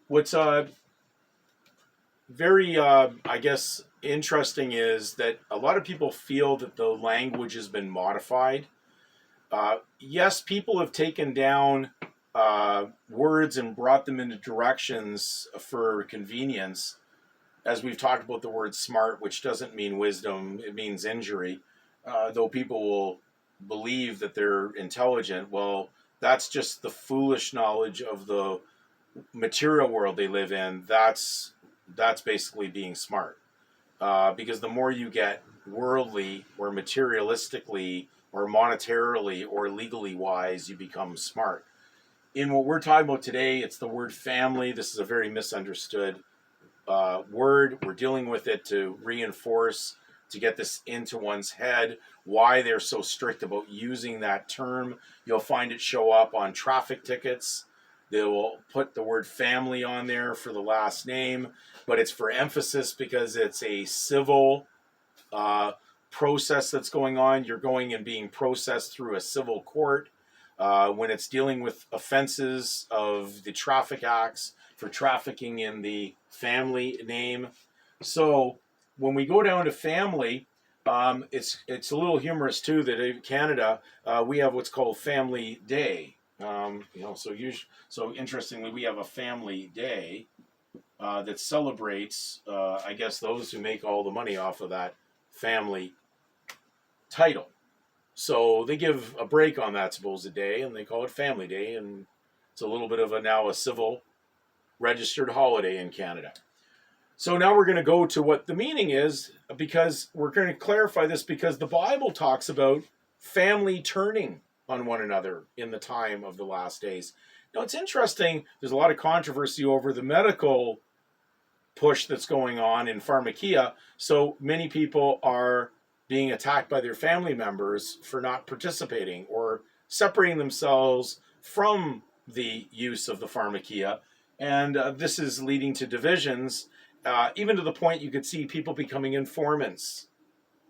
What's very, I guess, interesting is that a lot of people feel that the language has been modified. Yes, people have taken down words and brought them into directions for convenience. As we've talked about the word smart, which doesn't mean wisdom, it means injury. Though people will believe that they're intelligent, well, that's just the foolish knowledge of the material world they live in. That's basically being smart. Because the more you get worldly or materialistically or monetarily or legally wise, you become smart. In what we're talking about today, it's the word family. This is a very misunderstood word. We're dealing with it to reinforce, to get this into one's head, why they're so strict about using that term. You'll find it show up on traffic tickets. They will put the word family on there for the last name, but it's for emphasis because it's a civil uh, process that's going on. You're going and being processed through a civil court when it's dealing with offenses of the traffic acts for trafficking in the family name. So when we go down to family, it's a little humorous too that in Canada we have what's called Family Day. So interestingly, we have a Family Day that celebrates, I guess, those who make all the money off of that family title. So they give a break on that supposed day, and they call it Family Day, and it's a little bit of now a civil registered holiday in Canada. So now we're going to go to what the meaning is, because we're going to clarify this because the Bible talks about family turning on one another in the time of the last days. Now it's interesting, there's a lot of controversy over the medical push that's going on in pharmakia. So many people are being attacked by their family members for not participating or separating themselves from the use of the pharmakia. And this is leading to divisions, even to the point you could see people becoming informants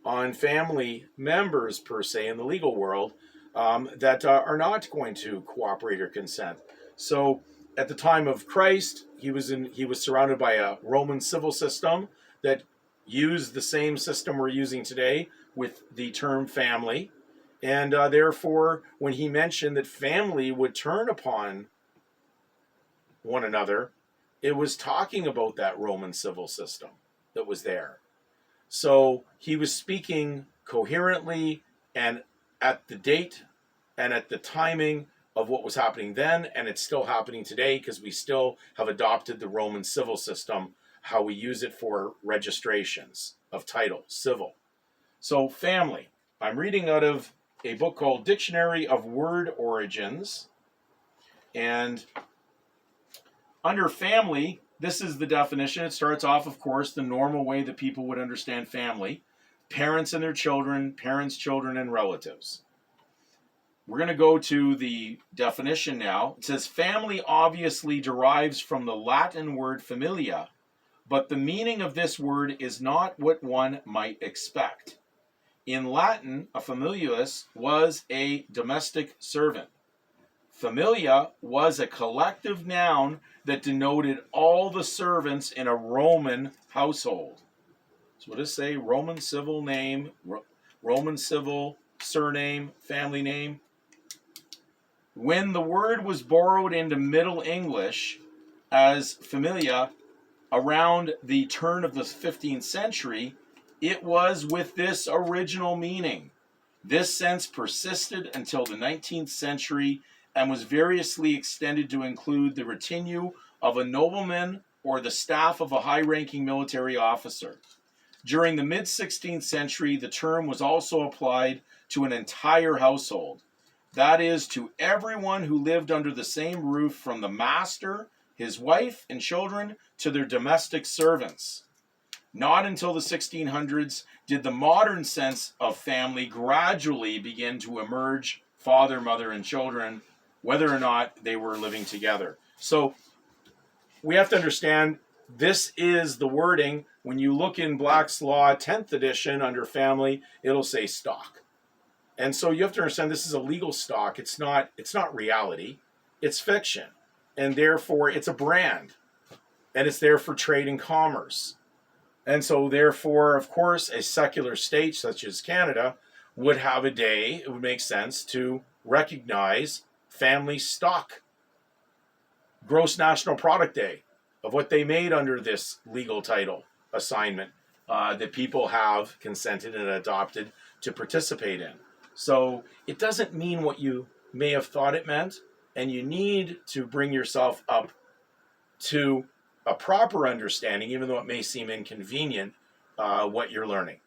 on family members, per se, in the legal world that are not going to cooperate or consent. So at the time of Christ, he was surrounded by a Roman civil system that used the same system we're using today with the term family. And therefore, when he mentioned that family would turn upon one another, it was talking about that Roman civil system that was there. So he was speaking coherently and at the date and at the timing of what was happening then, and it's still happening today because we still have adopted the Roman civil system, how we use it for registrations of title, civil. So family, I'm reading out of a book called Dictionary of Word Origins, and under family, this is the definition. It starts off, of course, the normal way that people would understand family: parents and their children, parents, children, and relatives. We're going to go to the definition now. It says family obviously derives from the Latin word familia, but the meaning of this word is not what one might expect. In Latin, a familius was a domestic servant. Familia was a collective noun that denoted all the servants in a Roman household. So what does it say? Roman civil name, Roman civil surname, family name. When the word was borrowed into Middle English as familia around the turn of the 15th century, it was with this original meaning. This sense persisted until the 19th century and was variously extended to include the retinue of a nobleman or the staff of a high-ranking military officer. During the mid-16th century, the term was also applied to an entire household. That is, to everyone who lived under the same roof, from the master, his wife, and children, to their domestic servants. Not until the 1600s did the modern sense of family gradually begin to emerge: father, mother, and children, whether or not they were living together. So we have to understand this is the wording. When you look in Black's Law 10th edition under family, it'll say stock. And so you have to understand this is a legal stock. It's not reality. It's fiction. And therefore it's a brand. and it's there for trade and commerce. And so, therefore, of course, a secular state such as Canada would have a day, it would make sense to recognize family stock, gross national product day of what they made under this legal title assignment that people have consented and adopted to participate in. So it doesn't mean what you may have thought it meant, and you need to bring yourself up to a proper understanding, even though it may seem inconvenient, what you're learning.